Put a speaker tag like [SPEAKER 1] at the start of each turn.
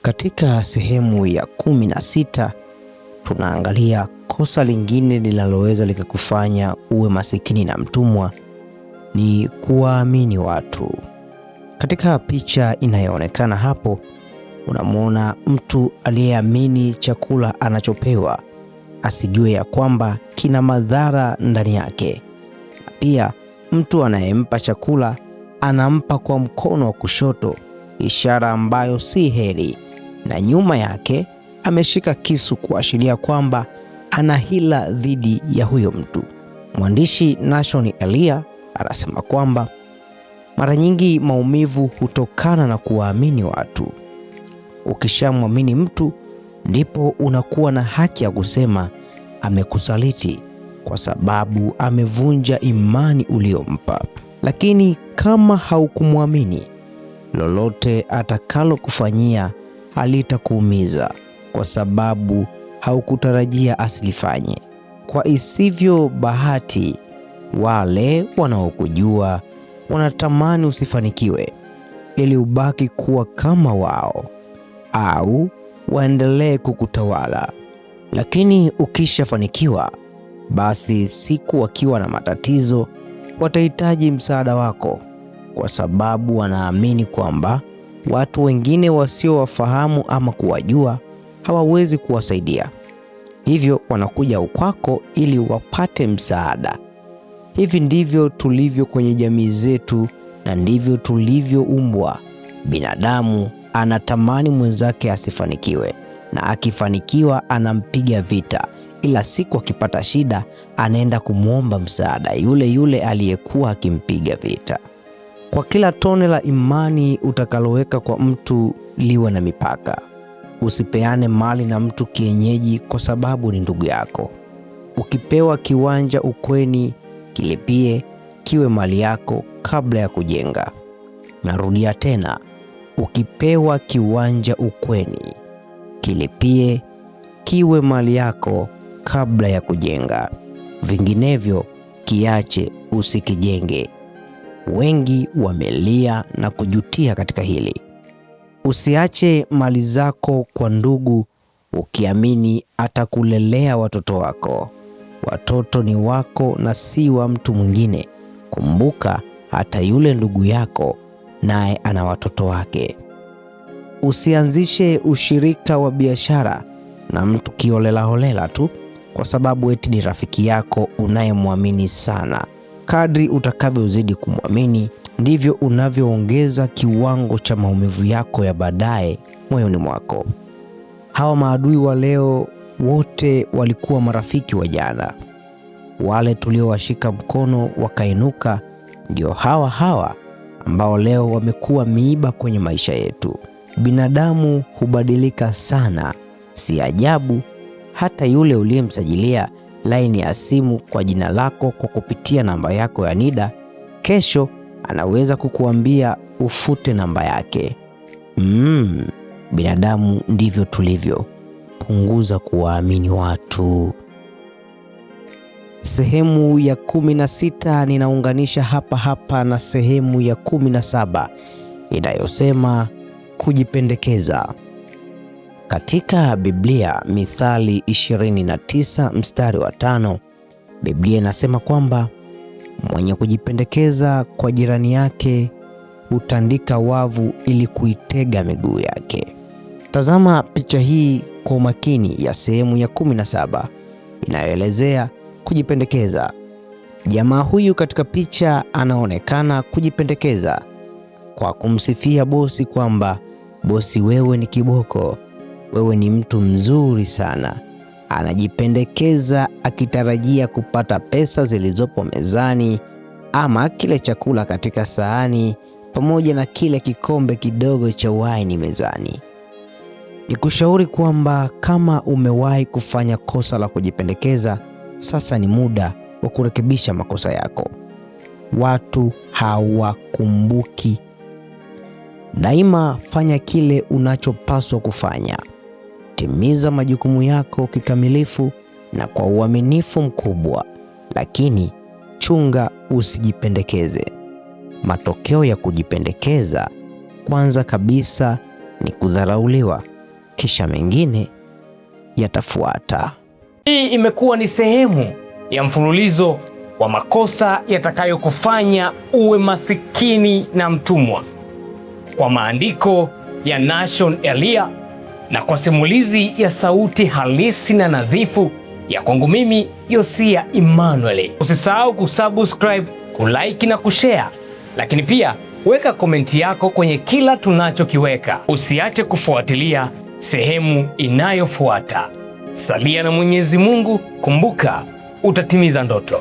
[SPEAKER 1] Katika sehemu ya 16 tunaangalia kosa lingine linaloweza likakufanya uwe masikini na mtumwa ni kuwaamini watu. Katika picha inayoonekana hapo, unamwona mtu aliyeamini chakula anachopewa asijue ya kwamba kina madhara ndani yake. Pia mtu anayempa chakula anampa kwa mkono wa kushoto, ishara ambayo si heri, na nyuma yake ameshika kisu kuashiria kwamba ana hila dhidi ya huyo mtu. Mwandishi Nashon Elia anasema kwamba mara nyingi maumivu hutokana na kuwaamini watu. Ukishamwamini mtu, ndipo unakuwa na haki ya kusema amekusaliti kwa sababu amevunja imani uliyompa. Lakini kama haukumwamini, lolote atakalokufanyia halitakuumiza kwa sababu haukutarajia asilifanye. Kwa isivyo bahati, wale wanaokujua wanatamani usifanikiwe ili ubaki kuwa kama wao au waendelee kukutawala. Lakini ukishafanikiwa, basi siku wakiwa na matatizo watahitaji msaada wako, kwa sababu wanaamini kwamba watu wengine wasiowafahamu ama kuwajua hawawezi kuwasaidia. Hivyo wanakuja kwako ili wapate msaada. Hivi ndivyo tulivyo kwenye jamii zetu na ndivyo tulivyoumbwa. Binadamu anatamani mwenzake asifanikiwe, na akifanikiwa anampiga vita, ila siku akipata shida anaenda kumwomba msaada yule yule aliyekuwa akimpiga vita. Kwa kila tone la imani utakaloweka kwa mtu, liwe na mipaka. Usipeane mali na mtu kienyeji kwa sababu ni ndugu yako. Ukipewa kiwanja ukweni, kilipie kiwe mali yako kabla ya kujenga. Narudia tena, ukipewa kiwanja ukweni, kilipie kiwe mali yako kabla ya kujenga. Vinginevyo kiache, usikijenge. Wengi wamelia na kujutia katika hili. Usiache mali zako kwa ndugu ukiamini atakulelea watoto wako. Watoto ni wako na si wa mtu mwingine. Kumbuka, hata yule ndugu yako naye ana watoto wake. Usianzishe ushirika wa biashara na mtu kiholela tu kwa sababu eti ni rafiki yako unayemwamini sana. Kadri utakavyozidi kumwamini, ndivyo unavyoongeza kiwango cha maumivu yako ya baadaye moyoni mwako. Hawa maadui wa leo wote walikuwa marafiki wa jana. Wale tuliowashika mkono wakainuka ndio hawa hawa ambao leo wamekuwa miiba kwenye maisha yetu. Binadamu hubadilika sana. Si ajabu hata yule uliyemsajilia laini ya simu kwa jina lako kwa kupitia namba yako ya NIDA, kesho anaweza kukuambia ufute namba yake. Binadamu ndivyo tulivyo. Punguza kuwaamini watu. Sehemu ya 16 ninaunganisha hapa na sehemu ya 17 inayosema kujipendekeza. Katika Biblia, Mithali 29 mstari wa 5, Biblia inasema kwamba mwenye kujipendekeza kwa jirani yake hutandika wavu ili kuitega miguu yake. Tazama picha hii kwa umakini ya sehemu ya 17 inayoelezea kujipendekeza. Jamaa huyu katika picha anaonekana kujipendekeza kwa kumsifia bosi kwamba, bosi, wewe ni kiboko, wewe ni mtu mzuri sana. Anajipendekeza akitarajia kupata pesa zilizopo mezani, ama kile chakula katika sahani pamoja na kile kikombe kidogo cha waini mezani. Nikushauri kwamba kama umewahi kufanya kosa la kujipendekeza, sasa ni muda wa kurekebisha makosa yako. Watu hawakumbuki. Daima fanya kile unachopaswa kufanya. Timiza majukumu yako kikamilifu na kwa uaminifu mkubwa, lakini chunga usijipendekeze. Matokeo ya kujipendekeza, kwanza kabisa, ni kudharauliwa kisha mengine yatafuata.
[SPEAKER 2] Hii imekuwa ni sehemu ya mfululizo wa makosa yatakayokufanya uwe masikini na mtumwa, kwa maandiko ya Nashon Elia na kwa simulizi ya sauti halisi na nadhifu ya kwangu mimi Yosia Emmanuel. Usisahau kusubscribe, kulike na kushare, lakini pia weka komenti yako kwenye kila tunachokiweka. Usiache kufuatilia sehemu inayofuata. Salia na Mwenyezi Mungu, kumbuka utatimiza ndoto.